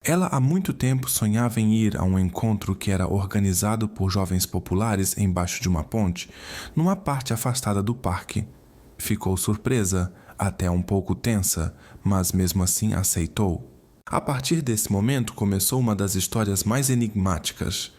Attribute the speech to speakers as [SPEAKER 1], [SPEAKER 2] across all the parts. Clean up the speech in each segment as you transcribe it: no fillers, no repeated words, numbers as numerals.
[SPEAKER 1] Ela há muito tempo sonhava em ir a um encontro que era organizado por jovens populares embaixo de uma ponte, numa parte afastada do parque. Ficou surpresa, até um pouco tensa, mas mesmo assim aceitou. A partir desse momento começou uma das histórias mais enigmáticas.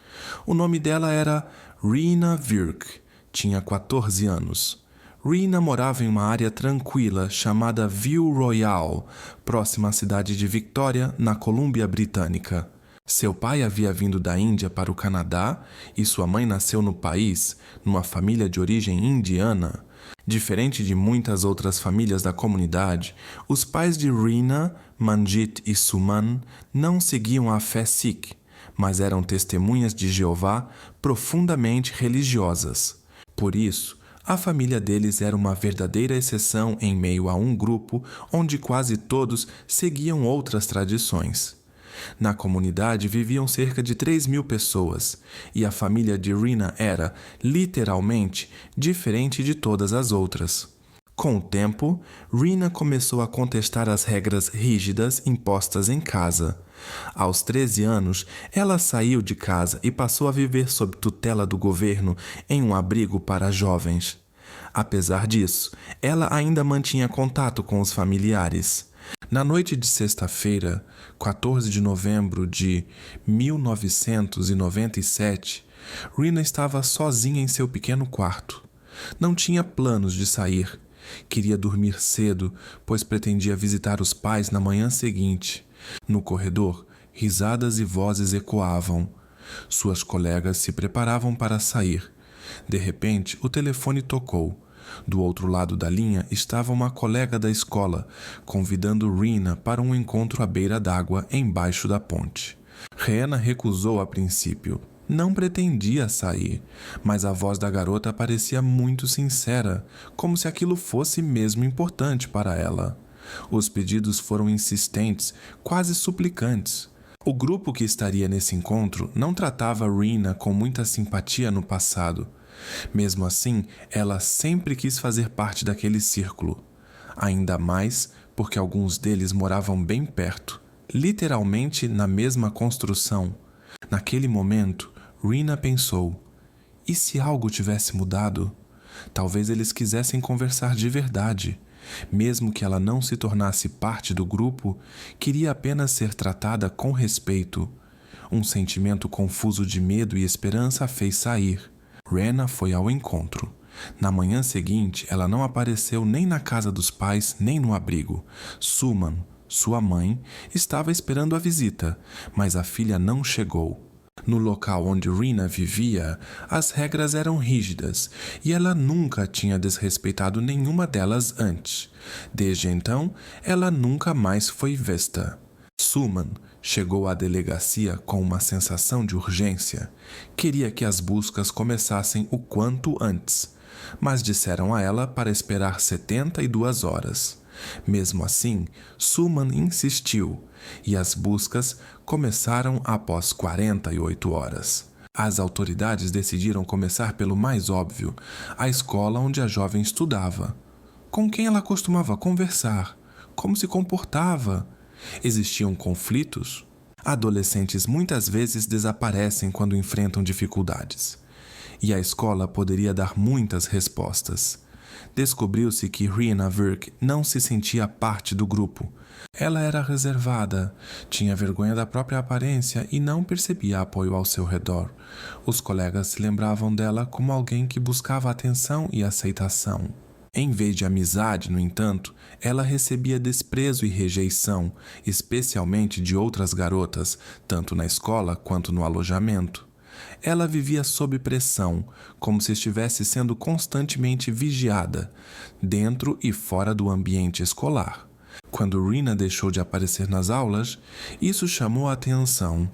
[SPEAKER 1] O nome dela era Rena Virk, tinha 14 anos. Rena morava em uma área tranquila chamada View Royal, próxima à cidade de Victoria, na Colômbia Britânica. Seu pai havia vindo da Índia para o Canadá e sua mãe nasceu no país, numa família de origem indiana. Diferente de muitas outras famílias da comunidade, os pais de Rena, Manjit e Suman, não seguiam a fé Sikh, mas eram testemunhas de Jeová profundamente religiosas. Por isso, a família deles era uma verdadeira exceção em meio a um grupo onde quase todos seguiam outras tradições. Na comunidade viviam cerca de 3.000 pessoas, e a família de Rena era, literalmente, diferente de todas as outras. Com o tempo, Rena começou a contestar as regras rígidas impostas em casa. Aos 13 anos, ela saiu de casa e passou a viver sob tutela do governo em um abrigo para jovens. Apesar disso, ela ainda mantinha contato com os familiares. Na noite de sexta-feira, 14 de novembro de 1997, Rena estava sozinha em seu pequeno quarto. Não tinha planos de sair. Queria dormir cedo, pois pretendia visitar os pais na manhã seguinte. No corredor, risadas e vozes ecoavam. Suas colegas se preparavam para sair. De repente, o telefone tocou. Do outro lado da linha estava uma colega da escola, convidando Rena para um encontro à beira d'água embaixo da ponte. Rena recusou a princípio. Não pretendia sair, mas a voz da garota parecia muito sincera, como se aquilo fosse mesmo importante para ela. Os pedidos foram insistentes, quase suplicantes. O grupo que estaria nesse encontro não tratava Rena com muita simpatia no passado. Mesmo assim, ela sempre quis fazer parte daquele círculo. Ainda mais porque alguns deles moravam bem perto, literalmente na mesma construção. Naquele momento, Rena pensou: e se algo tivesse mudado? Talvez eles quisessem conversar de verdade. Mesmo que ela não se tornasse parte do grupo, queria apenas ser tratada com respeito. Um sentimento confuso de medo e esperança a fez sair. Rena foi ao encontro. Na manhã seguinte, ela não apareceu nem na casa dos pais, nem no abrigo. Suman, sua mãe, estava esperando a visita, mas a filha não chegou. No local onde Rena vivia, as regras eram rígidas e ela nunca tinha desrespeitado nenhuma delas antes. Desde então, ela nunca mais foi vista. Suman chegou à delegacia com uma sensação de urgência. Queria que as buscas começassem o quanto antes, mas disseram a ela para esperar 72 horas. Mesmo assim, Suman insistiu e as buscas começaram após 48 horas. As autoridades decidiram começar pelo mais óbvio, a escola onde a jovem estudava. Com quem ela costumava conversar? Como se comportava? Existiam conflitos? Adolescentes muitas vezes desaparecem quando enfrentam dificuldades. E a escola poderia dar muitas respostas. Descobriu-se que Rena Virk não se sentia parte do grupo. Ela era reservada, tinha vergonha da própria aparência e não percebia apoio ao seu redor. Os colegas se lembravam dela como alguém que buscava atenção e aceitação. Em vez de amizade, no entanto, ela recebia desprezo e rejeição, especialmente de outras garotas, tanto na escola quanto no alojamento. Ela vivia sob pressão, como se estivesse sendo constantemente vigiada, dentro e fora do ambiente escolar. Quando Rena deixou de aparecer nas aulas, isso chamou a atenção.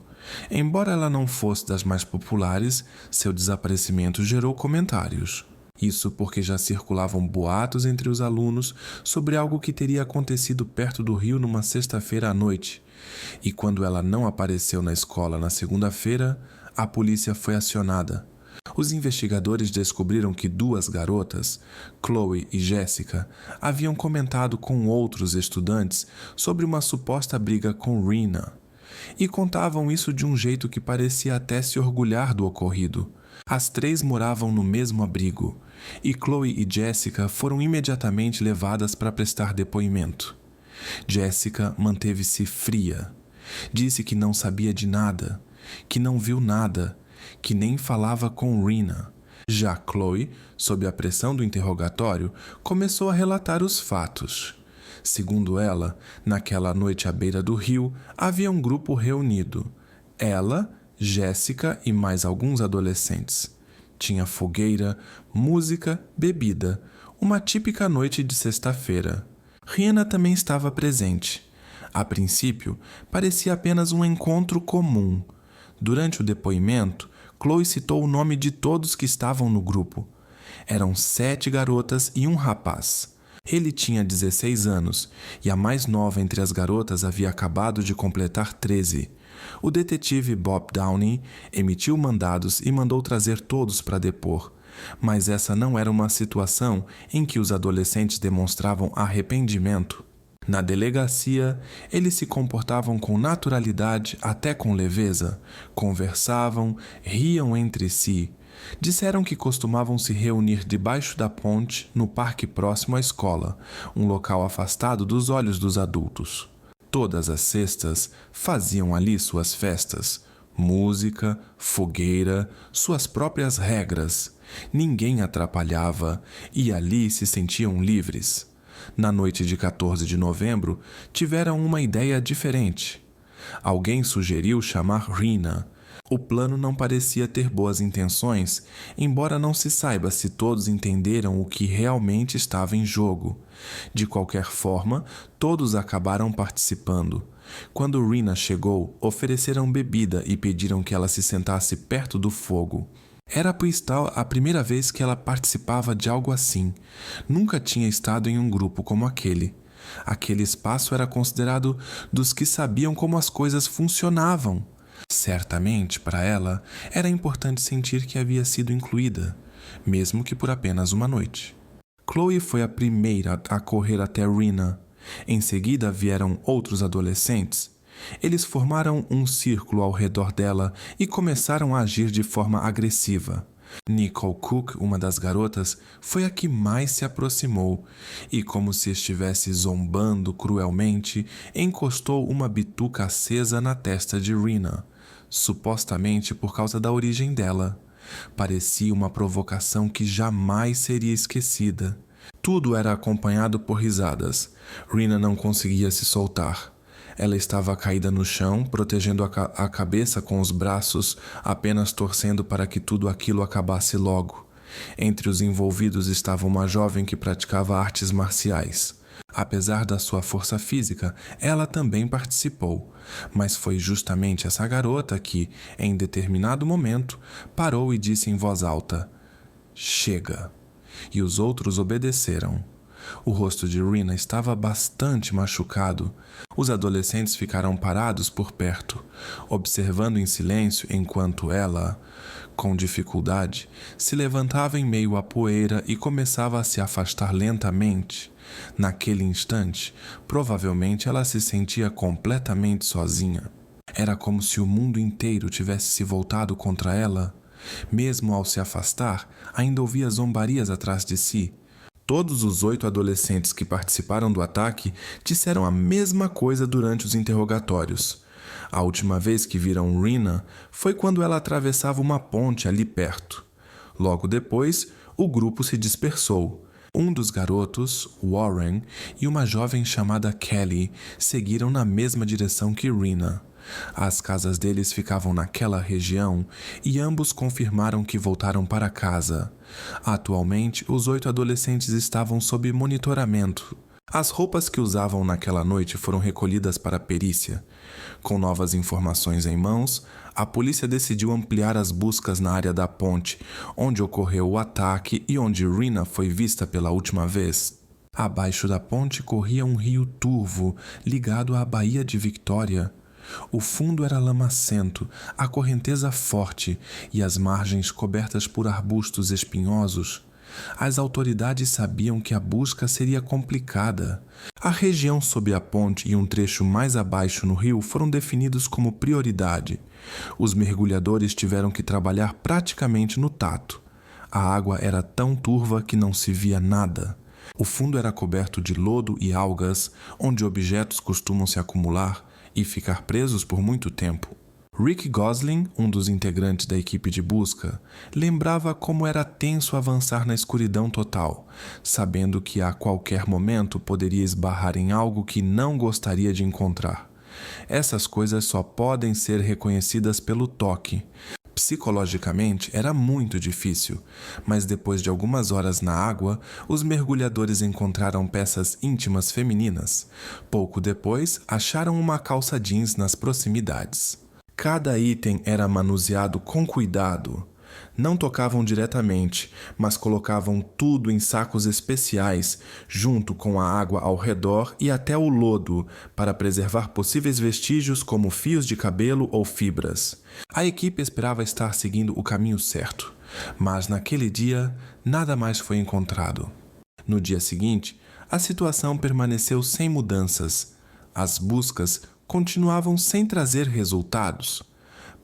[SPEAKER 1] Embora ela não fosse das mais populares, seu desaparecimento gerou comentários. Isso porque já circulavam boatos entre os alunos sobre algo que teria acontecido perto do rio numa sexta-feira à noite. E quando ela não apareceu na escola na segunda-feira, a polícia foi acionada. Os investigadores descobriram que duas garotas, Chloe e Jessica, haviam comentado com outros estudantes sobre uma suposta briga com Rena. e contavam isso de um jeito que parecia até se orgulhar do ocorrido. As três moravam no mesmo abrigo, e Chloe e Jessica foram imediatamente levadas para prestar depoimento. Jessica manteve-se fria. Disse que não sabia de nada, que não viu nada, que nem falava com Rena. Já Chloe, sob a pressão do interrogatório, começou a relatar os fatos. Segundo ela, naquela noite à beira do rio, havia um grupo reunido. Ela, Jessica e mais alguns adolescentes. Tinha fogueira, música, bebida. Uma típica noite de sexta-feira. Rena também estava presente. A princípio, parecia apenas um encontro comum. Durante o depoimento, Chloe citou o nome de todos que estavam no grupo. Eram 7 garotas e um rapaz. Ele tinha 16 anos e a mais nova entre as garotas havia acabado de completar 13. O detetive Bob Downey emitiu mandados e mandou trazer todos para depor. Mas essa não era uma situação em que os adolescentes demonstravam arrependimento. Na delegacia, eles se comportavam com naturalidade, até com leveza. Conversavam, riam entre si. Disseram que costumavam se reunir debaixo da ponte, no parque próximo à escola, um local afastado dos olhos dos adultos. Todas as sextas faziam ali suas festas. Música, fogueira, suas próprias regras. Ninguém atrapalhava e ali se sentiam livres. Na noite de 14 de novembro, tiveram uma ideia diferente. Alguém sugeriu chamar Rena. O plano não parecia ter boas intenções, embora não se saiba se todos entenderam o que realmente estava em jogo. De qualquer forma, todos acabaram participando. Quando Rena chegou, ofereceram bebida e pediram que ela se sentasse perto do fogo. Era pois tal a primeira vez que ela participava de algo assim. Nunca tinha estado em um grupo como aquele. Aquele espaço era considerado dos que sabiam como as coisas funcionavam. Certamente, para ela, era importante sentir que havia sido incluída, mesmo que por apenas uma noite. Chloe foi a primeira a correr até Rena. Em seguida vieram outros adolescentes. Eles formaram um círculo ao redor dela e começaram a agir de forma agressiva. Nicole Cook, uma das garotas, foi a que mais se aproximou e, como se estivesse zombando cruelmente, encostou uma bituca acesa na testa de Rena, supostamente por causa da origem dela. Parecia uma provocação que jamais seria esquecida. Tudo era acompanhado por risadas. Rena não conseguia se soltar. Ela estava caída no chão, protegendo a cabeça com os braços, apenas torcendo para que tudo aquilo acabasse logo. Entre os envolvidos estava uma jovem que praticava artes marciais. Apesar da sua força física, ela também participou, mas foi justamente essa garota que, em determinado momento, parou e disse em voz alta: "Chega!" E os outros obedeceram. O rosto de Rena estava bastante machucado. Os adolescentes ficaram parados por perto, observando em silêncio enquanto ela, com dificuldade, se levantava em meio à poeira e começava a se afastar lentamente. Naquele instante, provavelmente ela se sentia completamente sozinha. Era como se o mundo inteiro tivesse se voltado contra ela. Mesmo ao se afastar, ainda ouvia zombarias atrás de si. Todos os 8 adolescentes que participaram do ataque disseram a mesma coisa durante os interrogatórios. A última vez que viram Rena foi quando ela atravessava uma ponte ali perto. Logo depois, o grupo se dispersou. Um dos garotos, Warren, e uma jovem chamada Kelly seguiram na mesma direção que Rena. As casas deles ficavam naquela região e ambos confirmaram que voltaram para casa. Atualmente, os 8 adolescentes estavam sob monitoramento. As roupas que usavam naquela noite foram recolhidas para a perícia. Com novas informações em mãos, a polícia decidiu ampliar as buscas na área da ponte, onde ocorreu o ataque e onde Rena foi vista pela última vez. Abaixo da ponte corria um rio turvo, ligado à Baía de Victoria. O fundo era lamacento, a correnteza forte e as margens cobertas por arbustos espinhosos. As autoridades sabiam que a busca seria complicada. A região sob a ponte e um trecho mais abaixo no rio foram definidos como prioridade. Os mergulhadores tiveram que trabalhar praticamente no tato. A água era tão turva que não se via nada. O fundo era coberto de lodo e algas, onde objetos costumam se acumular e ficar presos por muito tempo. Rick Gosling, um dos integrantes da equipe de busca, lembrava como era tenso avançar na escuridão total, sabendo que a qualquer momento poderia esbarrar em algo que não gostaria de encontrar. Essas coisas só podem ser reconhecidas pelo toque. Psicologicamente era muito difícil, mas depois de algumas horas na água, os mergulhadores encontraram peças íntimas femininas. Pouco depois, acharam uma calça jeans nas proximidades. Cada item era manuseado com cuidado. Não tocavam diretamente, mas colocavam tudo em sacos especiais, junto com a água ao redor e até o lodo, para preservar possíveis vestígios como fios de cabelo ou fibras. A equipe esperava estar seguindo o caminho certo, mas naquele dia nada mais foi encontrado. No dia seguinte, a situação permaneceu sem mudanças. As buscas continuavam sem trazer resultados.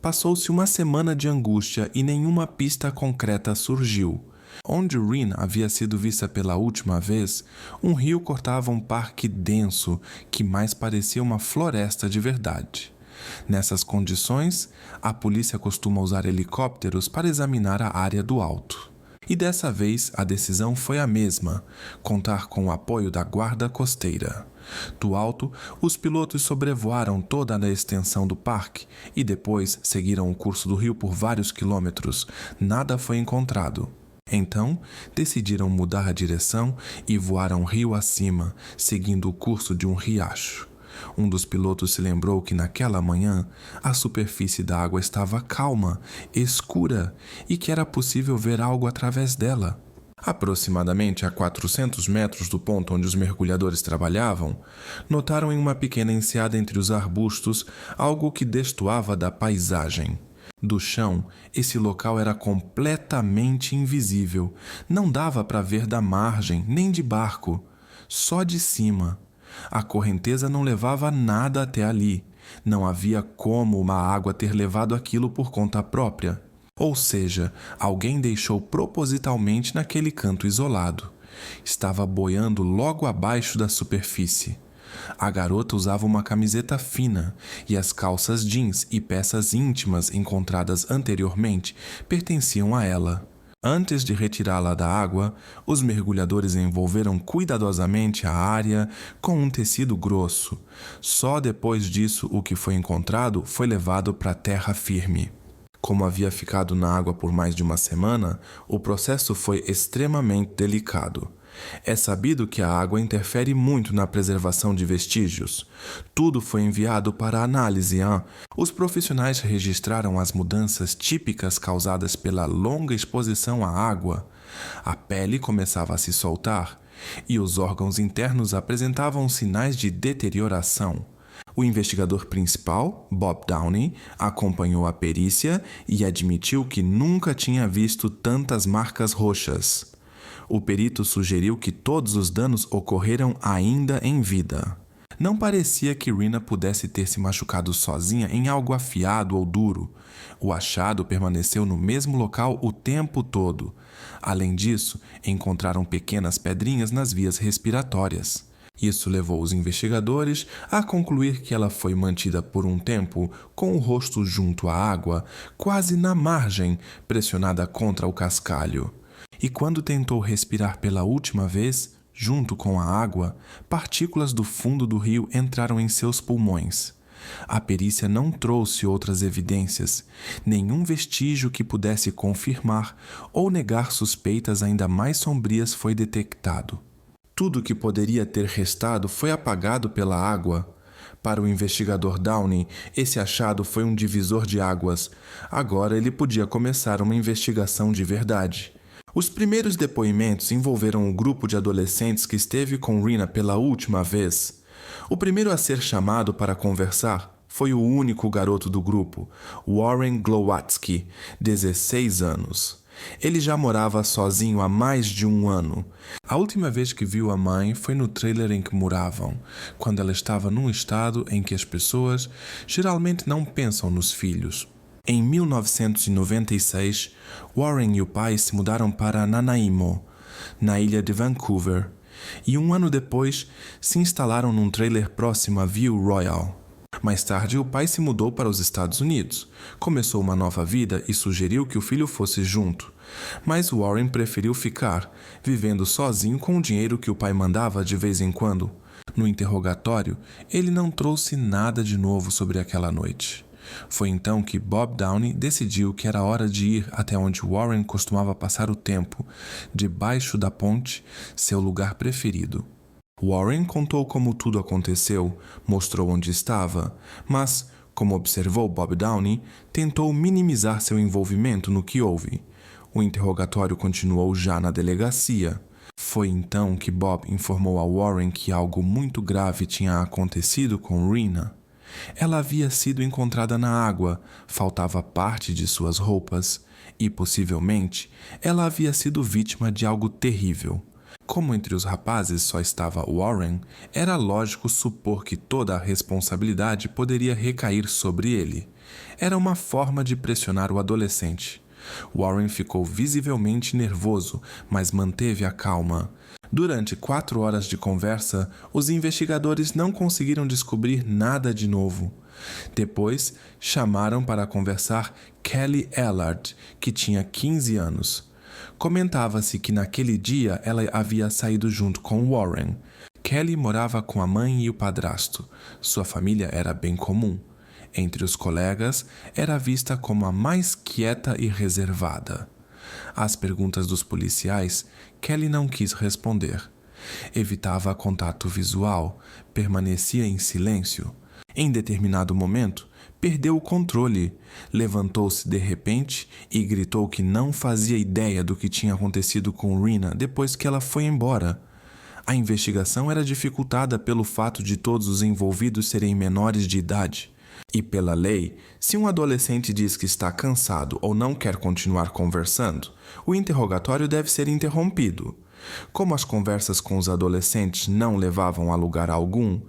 [SPEAKER 1] Passou-se uma semana de angústia e nenhuma pista concreta surgiu. Onde Rin havia sido vista pela última vez, um rio cortava um parque denso que mais parecia uma floresta de verdade. Nessas condições, a polícia costuma usar helicópteros para examinar a área do alto. E dessa vez a decisão foi a mesma: contar com o apoio da guarda costeira. Do alto, os pilotos sobrevoaram toda a extensão do parque e depois seguiram o curso do rio por vários quilômetros. Nada foi encontrado. Então, decidiram mudar a direção e voaram rio acima, seguindo o curso de um riacho. Um dos pilotos se lembrou que naquela manhã a superfície da água estava calma, escura e que era possível ver algo através dela. Aproximadamente a 400 metros do ponto onde os mergulhadores trabalhavam, notaram em uma pequena enseada entre os arbustos algo que destoava da paisagem. Do chão, esse local era completamente invisível. Não dava para ver da margem, nem de barco, só de cima. A correnteza não levava nada até ali. Não havia como uma água ter levado aquilo por conta própria. Ou seja, alguém deixou propositalmente naquele canto isolado. Estava boiando logo abaixo da superfície. A garota usava uma camiseta fina e as calças jeans e peças íntimas encontradas anteriormente pertenciam a ela. Antes de retirá-la da água, os mergulhadores envolveram cuidadosamente a área com um tecido grosso. Só depois disso o que foi encontrado foi levado para a terra firme. Como havia ficado na água por mais de uma semana, o processo foi extremamente delicado. É sabido que a água interfere muito na preservação de vestígios. Tudo foi enviado para análise. Os profissionais registraram as mudanças típicas causadas pela longa exposição à água. A pele começava a se soltar e os órgãos internos apresentavam sinais de deterioração. O investigador principal, Bob Downey, acompanhou a perícia e admitiu que nunca tinha visto tantas marcas roxas. O perito sugeriu que todos os danos ocorreram ainda em vida. Não parecia que Rina pudesse ter se machucado sozinha em algo afiado ou duro. O achado permaneceu no mesmo local o tempo todo. Além disso, encontraram pequenas pedrinhas nas vias respiratórias. Isso levou os investigadores a concluir que ela foi mantida por um tempo com o rosto junto à água, quase na margem, pressionada contra o cascalho. E quando tentou respirar pela última vez, junto com a água, partículas do fundo do rio entraram em seus pulmões. A perícia não trouxe outras evidências, nenhum vestígio que pudesse confirmar ou negar suspeitas ainda mais sombrias foi detectado. Tudo que poderia ter restado foi apagado pela água. Para o investigador Downey, esse achado foi um divisor de águas. Agora ele podia começar uma investigação de verdade. Os primeiros depoimentos envolveram o grupo de adolescentes que esteve com Rina pela última vez. O primeiro a ser chamado para conversar foi o único garoto do grupo, Warren Glowatsky, 16 anos. Ele já morava sozinho há mais de um ano. A última vez que viu a mãe foi no trailer em que moravam, quando ela estava num estado em que as pessoas geralmente não pensam nos filhos. Em 1996, Warren e o pai se mudaram para Nanaimo, na ilha de Vancouver, e um ano depois se instalaram num trailer próximo a View Royal. Mais tarde, o pai se mudou para os Estados Unidos, começou uma nova vida e sugeriu que o filho fosse junto. Mas Warren preferiu ficar, vivendo sozinho com o dinheiro que o pai mandava de vez em quando. No interrogatório, ele não trouxe nada de novo sobre aquela noite. Foi então que Bob Downey decidiu que era hora de ir até onde Warren costumava passar o tempo, debaixo da ponte, seu lugar preferido. Warren contou como tudo aconteceu, mostrou onde estava, mas, como observou Bob Downey, tentou minimizar seu envolvimento no que houve. O interrogatório continuou já na delegacia. Foi então que Bob informou a Warren que algo muito grave tinha acontecido com Rena. Ela havia sido encontrada na água, faltava parte de suas roupas e, possivelmente, ela havia sido vítima de algo terrível. Como entre os rapazes só estava Warren, era lógico supor que toda a responsabilidade poderia recair sobre ele. Era uma forma de pressionar o adolescente. Warren ficou visivelmente nervoso, mas manteve a calma. Durante 4 horas de conversa, os investigadores não conseguiram descobrir nada de novo. Depois, chamaram para conversar Kelly Ellard, que tinha 15 anos. Comentava-se que naquele dia ela havia saído junto com Warren. Kelly morava com a mãe e o padrasto. Sua família era bem comum. Entre os colegas, era vista como a mais quieta e reservada. Às perguntas dos policiais, Kelly não quis responder. Evitava contato visual, permanecia em silêncio. Em determinado momento, perdeu o controle, levantou-se de repente e gritou que não fazia ideia do que tinha acontecido com Rena depois que ela foi embora. A investigação era dificultada pelo fato de todos os envolvidos serem menores de idade. E pela lei, se um adolescente diz que está cansado ou não quer continuar conversando, o interrogatório deve ser interrompido. Como as conversas com os adolescentes não levavam a lugar algum,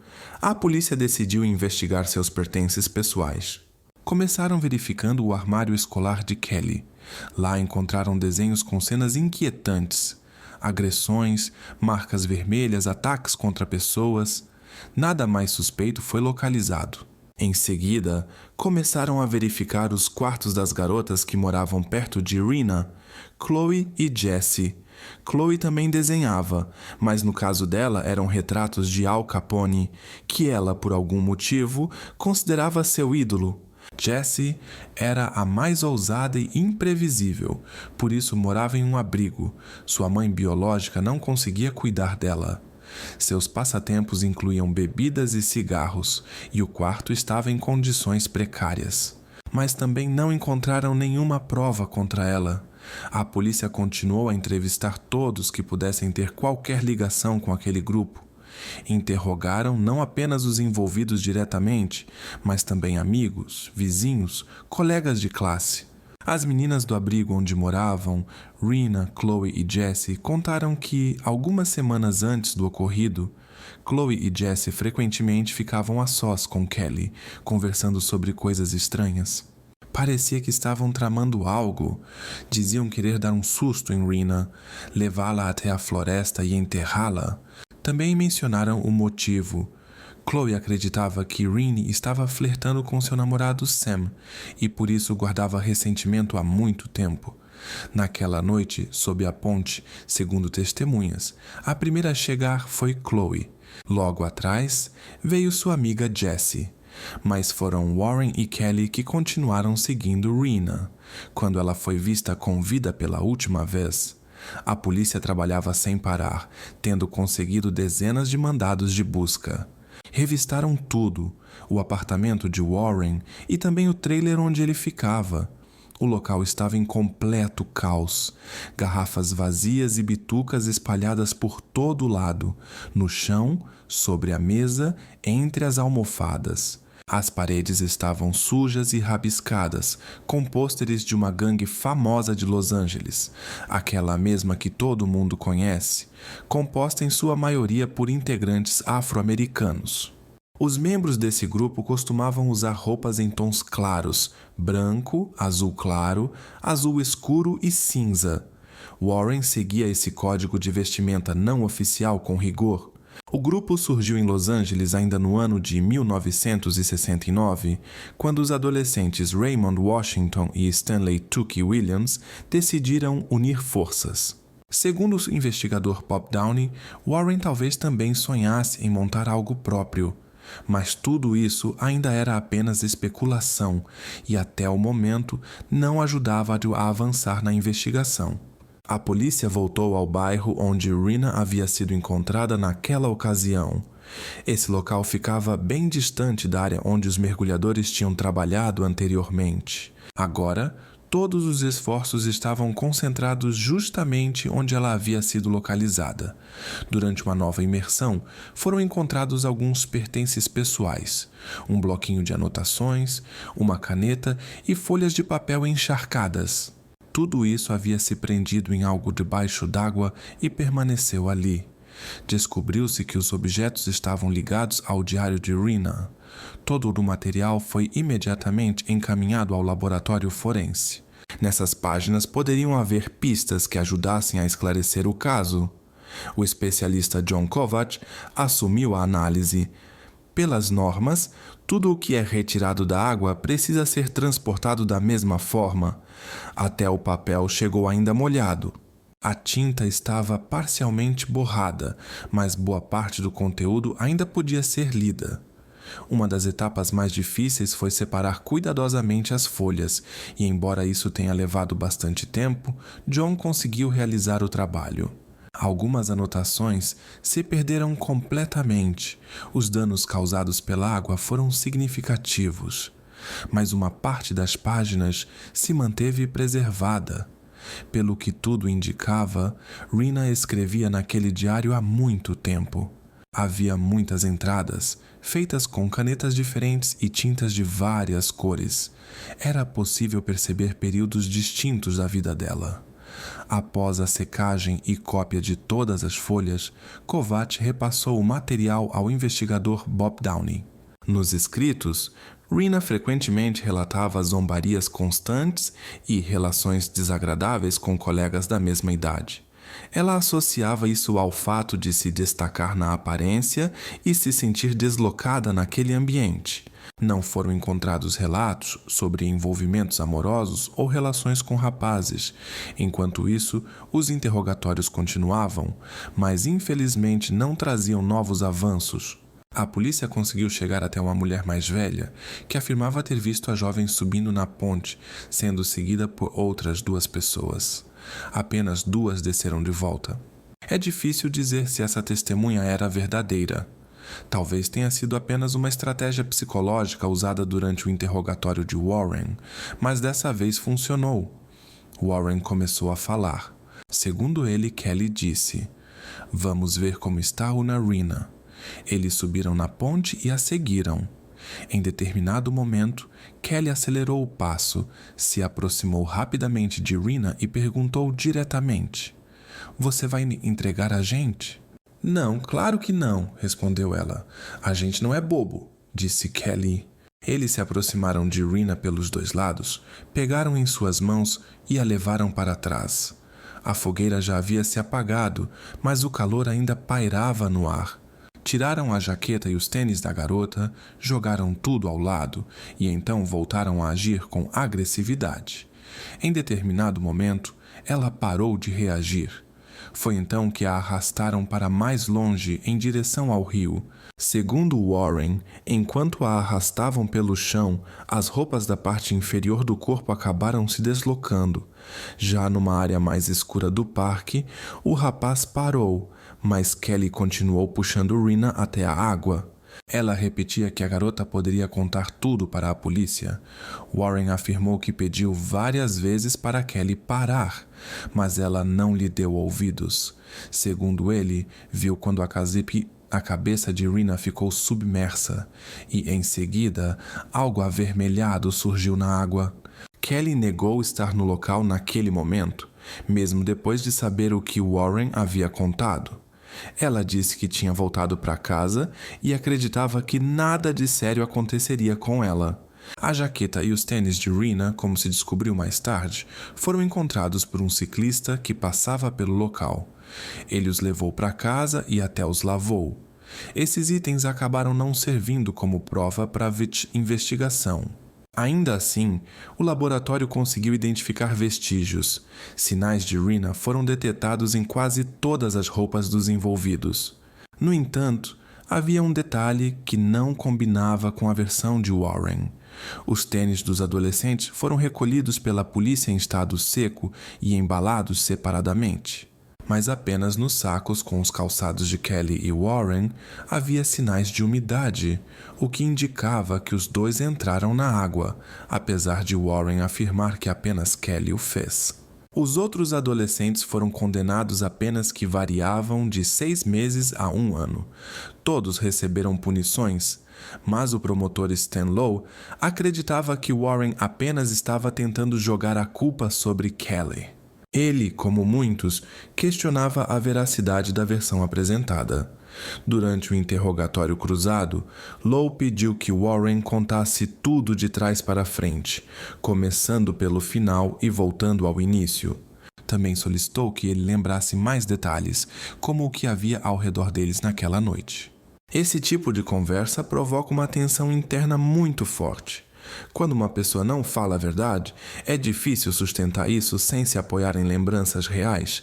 [SPEAKER 1] a polícia decidiu investigar seus pertences pessoais. Começaram verificando o armário escolar de Kelly. Lá encontraram desenhos com cenas inquietantes. Agressões, marcas vermelhas, ataques contra pessoas. Nada mais suspeito foi localizado. Em seguida, começaram a verificar os quartos das garotas que moravam perto de Rena, Chloe e Jessie. Chloe também desenhava, mas no caso dela eram retratos de Al Capone, que ela, por algum motivo, considerava seu ídolo. Jessie era a mais ousada e imprevisível, por isso morava em um abrigo. Sua mãe biológica não conseguia cuidar dela. Seus passatempos incluíam bebidas e cigarros, e o quarto estava em condições precárias. Mas também não encontraram nenhuma prova contra ela. A polícia continuou a entrevistar todos que pudessem ter qualquer ligação com aquele grupo. Interrogaram não apenas os envolvidos diretamente, mas também amigos, vizinhos, colegas de classe. As meninas do abrigo onde moravam, Rena, Chloe e Jessie, contaram que, algumas semanas antes do ocorrido, Chloe e Jessie frequentemente ficavam a sós com Kelly, conversando sobre coisas estranhas. Parecia que estavam tramando algo. Diziam querer dar um susto em Rena, levá-la até a floresta e enterrá-la. Também mencionaram o motivo. Chloe acreditava que Rene estava flertando com seu namorado Sam e por isso guardava ressentimento há muito tempo. Naquela noite, sob a ponte, segundo testemunhas, a primeira a chegar foi Chloe. Logo atrás, veio sua amiga Jessie. Mas foram Warren e Kelly que continuaram seguindo Rena. Quando ela foi vista com vida pela última vez, a polícia trabalhava sem parar, tendo conseguido dezenas de mandados de busca. Revistaram tudo, o apartamento de Warren e também o trailer onde ele ficava. O local estava em completo caos. Garrafas vazias e bitucas espalhadas por todo o lado, no chão, sobre a mesa, entre as almofadas. As paredes estavam sujas e rabiscadas, com pôsteres de uma gangue famosa de Los Angeles, aquela mesma que todo mundo conhece, composta em sua maioria por integrantes afro-americanos. Os membros desse grupo costumavam usar roupas em tons claros: branco, azul claro, azul escuro e cinza. Warren seguia esse código de vestimenta não oficial com rigor. O grupo surgiu em Los Angeles ainda no ano de 1969, quando os adolescentes Raymond Washington e Stanley Tookie Williams decidiram unir forças. Segundo o investigador Bob Downey, Warren talvez também sonhasse em montar algo próprio. Mas tudo isso ainda era apenas especulação e, até o momento, não ajudava a avançar na investigação. A polícia voltou ao bairro onde Rena havia sido encontrada naquela ocasião. Esse local ficava bem distante da área onde os mergulhadores tinham trabalhado anteriormente. Agora, todos os esforços estavam concentrados justamente onde ela havia sido localizada. Durante uma nova imersão, foram encontrados alguns pertences pessoais, um bloquinho de anotações, uma caneta e folhas de papel encharcadas. Tudo isso havia se prendido em algo debaixo d'água e permaneceu ali. Descobriu-se que os objetos estavam ligados ao diário de Rena. Todo o material foi imediatamente encaminhado ao laboratório forense. Nessas páginas poderiam haver pistas que ajudassem a esclarecer o caso. O especialista John Kovac assumiu a análise. Pelas normas, tudo o que é retirado da água precisa ser transportado da mesma forma. Até o papel chegou ainda molhado. A tinta estava parcialmente borrada, mas boa parte do conteúdo ainda podia ser lida. Uma das etapas mais difíceis foi separar cuidadosamente as folhas, e embora isso tenha levado bastante tempo, John conseguiu realizar o trabalho. Algumas anotações se perderam completamente. Os danos causados pela água foram significativos, mas uma parte das páginas se manteve preservada. Pelo que tudo indicava, Rena escrevia naquele diário há muito tempo. Havia muitas entradas, feitas com canetas diferentes e tintas de várias cores. Era possível perceber períodos distintos da vida dela. Após a secagem e cópia de todas as folhas, Kovac repassou o material ao investigador Bob Downey. Nos escritos, Rena frequentemente relatava zombarias constantes e relações desagradáveis com colegas da mesma idade. Ela associava isso ao fato de se destacar na aparência e se sentir deslocada naquele ambiente. Não foram encontrados relatos sobre envolvimentos amorosos ou relações com rapazes. Enquanto isso, os interrogatórios continuavam, mas infelizmente não traziam novos avanços. A polícia conseguiu chegar até uma mulher mais velha, que afirmava ter visto a jovem subindo na ponte, sendo seguida por outras 2 pessoas. Apenas 2 desceram de volta. É difícil dizer se essa testemunha era verdadeira. Talvez tenha sido apenas uma estratégia psicológica usada durante o interrogatório de Warren, mas dessa vez funcionou. Warren começou a falar. Segundo ele, Kelly disse: "Vamos ver como está a Rena." Eles subiram na ponte e a seguiram. Em determinado momento, Kelly acelerou o passo, se aproximou rapidamente de Rena e perguntou diretamente: "Você vai entregar a gente?" "Não, claro que não", respondeu ela. "A gente não é bobo", disse Kelly. Eles se aproximaram de Rena pelos 2 lados, pegaram em suas mãos e a levaram para trás. A fogueira já havia se apagado, mas o calor ainda pairava no ar. Tiraram a jaqueta e os tênis da garota, jogaram tudo ao lado e então voltaram a agir com agressividade. Em determinado momento, ela parou de reagir. Foi então que a arrastaram para mais longe em direção ao rio. Segundo Warren, enquanto a arrastavam pelo chão, as roupas da parte inferior do corpo acabaram se deslocando. Já numa área mais escura do parque, o rapaz parou, mas Kelly continuou puxando Rena até a água. Ela repetia que a garota poderia contar tudo para a polícia. Warren afirmou que pediu várias vezes para Kelly parar, mas ela não lhe deu ouvidos. Segundo ele, viu quando a A cabeça de Rena ficou submersa e, em seguida, algo avermelhado surgiu na água. Kelly negou estar no local naquele momento, mesmo depois de saber o que Warren havia contado. Ela disse que tinha voltado para casa e acreditava que nada de sério aconteceria com ela. A jaqueta e os tênis de Rena, como se descobriu mais tarde, foram encontrados por um ciclista que passava pelo local. Ele os levou para casa e até os lavou. Esses itens acabaram não servindo como prova para a investigação. Ainda assim, o laboratório conseguiu identificar vestígios. Sinais de Rena foram detectados em quase todas as roupas dos envolvidos. No entanto, havia um detalhe que não combinava com a versão de Warren. Os tênis dos adolescentes foram recolhidos pela polícia em estado seco e embalados separadamente. Mas apenas nos sacos com os calçados de Kelly e Warren havia sinais de umidade, o que indicava que os dois entraram na água, apesar de Warren afirmar que apenas Kelly o fez. Os outros adolescentes foram condenados a penas que variavam de 6 meses a 1 ano. Todos receberam punições, mas o promotor Stan Lowe acreditava que Warren apenas estava tentando jogar a culpa sobre Kelly. Ele, como muitos, questionava a veracidade da versão apresentada. Durante o interrogatório cruzado, Lowe pediu que Warren contasse tudo de trás para frente, começando pelo final e voltando ao início. Também solicitou que ele lembrasse mais detalhes, como o que havia ao redor deles naquela noite. Esse tipo de conversa provoca uma tensão interna muito forte. Quando uma pessoa não fala a verdade, é difícil sustentar isso sem se apoiar em lembranças reais.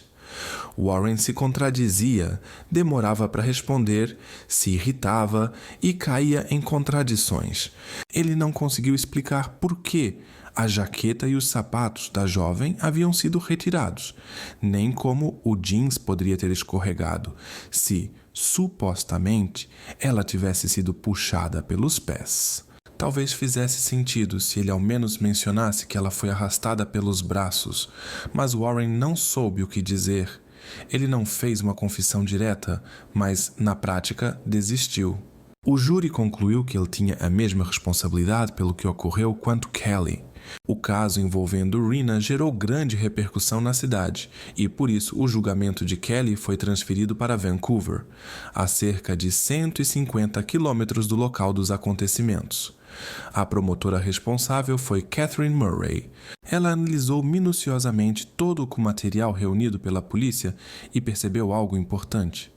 [SPEAKER 1] Warren se contradizia, demorava para responder, se irritava e caía em contradições. Ele não conseguiu explicar por que a jaqueta e os sapatos da jovem haviam sido retirados, nem como o jeans poderia ter escorregado, se, supostamente, ela tivesse sido puxada pelos pés. Talvez fizesse sentido se ele ao menos mencionasse que ela foi arrastada pelos braços, mas Warren não soube o que dizer. Ele não fez uma confissão direta, mas, na prática, desistiu. O júri concluiu que ele tinha a mesma responsabilidade pelo que ocorreu quanto Kelly. O caso envolvendo Rena gerou grande repercussão na cidade e, por isso, o julgamento de Kelly foi transferido para Vancouver, a cerca de 150 quilômetros do local dos acontecimentos. A promotora responsável foi Catherine Murray. Ela analisou minuciosamente todo o material reunido pela polícia e percebeu algo importante.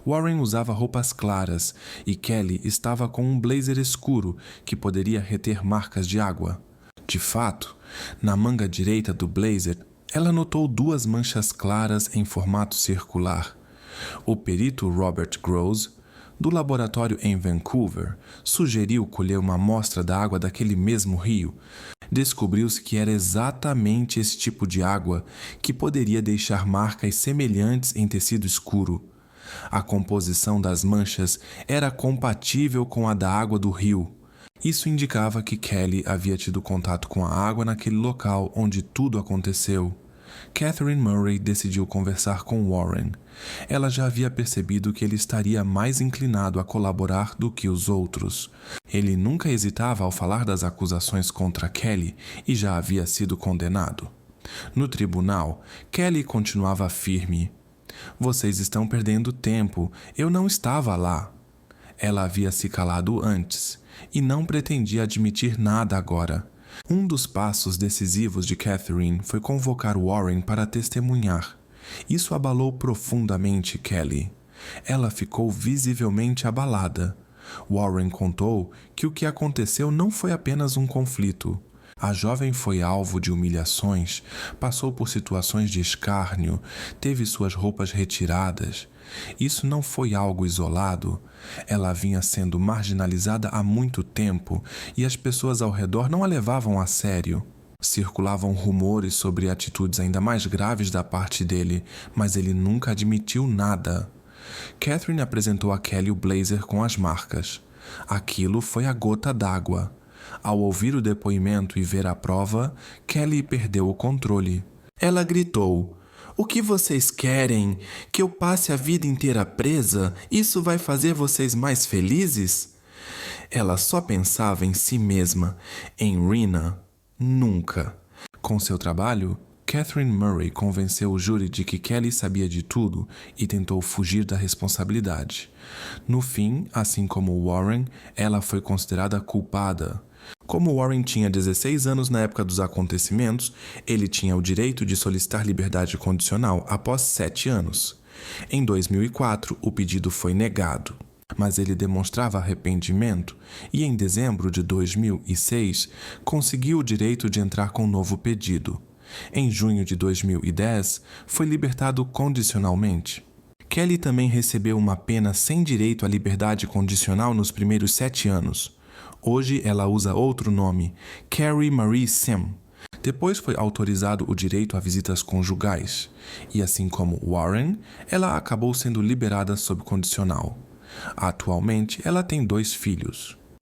[SPEAKER 1] Warren usava roupas claras e Kelly estava com um blazer escuro que poderia reter marcas de água. De fato, na manga direita do blazer, ela notou 2 manchas claras em formato circular. O perito Robert Gross, do laboratório em Vancouver, sugeriu colher uma amostra da água daquele mesmo rio. Descobriu-se que era exatamente esse tipo de água que poderia deixar marcas semelhantes em tecido escuro. A composição das manchas era compatível com a da água do rio. Isso indicava que Kelly havia tido contato com a água naquele local onde tudo aconteceu. Catherine Murray decidiu conversar com Warren. Ela já havia percebido que ele estaria mais inclinado a colaborar do que os outros. Ele nunca hesitava ao falar das acusações contra Kelly e já havia sido condenado. No tribunal, Kelly continuava firme. "Vocês estão perdendo tempo. Eu não estava lá." Ela havia se calado antes e não pretendia admitir nada agora. Um dos passos decisivos de Catherine foi convocar Warren para testemunhar. Isso abalou profundamente Kelly. Ela ficou visivelmente abalada. Warren contou que o que aconteceu não foi apenas um conflito. A jovem foi alvo de humilhações, passou por situações de escárnio, teve suas roupas retiradas. Isso não foi algo isolado. Ela vinha sendo marginalizada há muito tempo e as pessoas ao redor não a levavam a sério. Circulavam rumores sobre atitudes ainda mais graves da parte dele, mas ele nunca admitiu nada. Catherine apresentou a Kelly o blazer com as marcas. Aquilo foi a gota d'água. Ao ouvir o depoimento e ver a prova, Kelly perdeu o controle. Ela gritou: O que vocês querem? Que eu passe a vida inteira presa? Isso vai fazer vocês mais felizes? Ela só pensava em si mesma. Em Rena, nunca. Com seu trabalho, Catherine Murray convenceu o júri de que Kelly sabia de tudo e tentou fugir da responsabilidade. No fim, assim como Warren, ela foi considerada culpada. Como Warren tinha 16 anos na época dos acontecimentos, ele tinha o direito de solicitar liberdade condicional após 7 anos. Em 2004, o pedido foi negado, mas ele demonstrava arrependimento e, em dezembro de 2006, conseguiu o direito de entrar com um novo pedido. Em junho de 2010, foi libertado condicionalmente. Kelly também recebeu uma pena sem direito à liberdade condicional nos primeiros 7 anos. Hoje ela usa outro nome, Carrie Marie Sim. Depois foi autorizado o direito a visitas conjugais, e assim como Warren, ela acabou sendo liberada sob condicional. Atualmente, ela tem 2 filhos.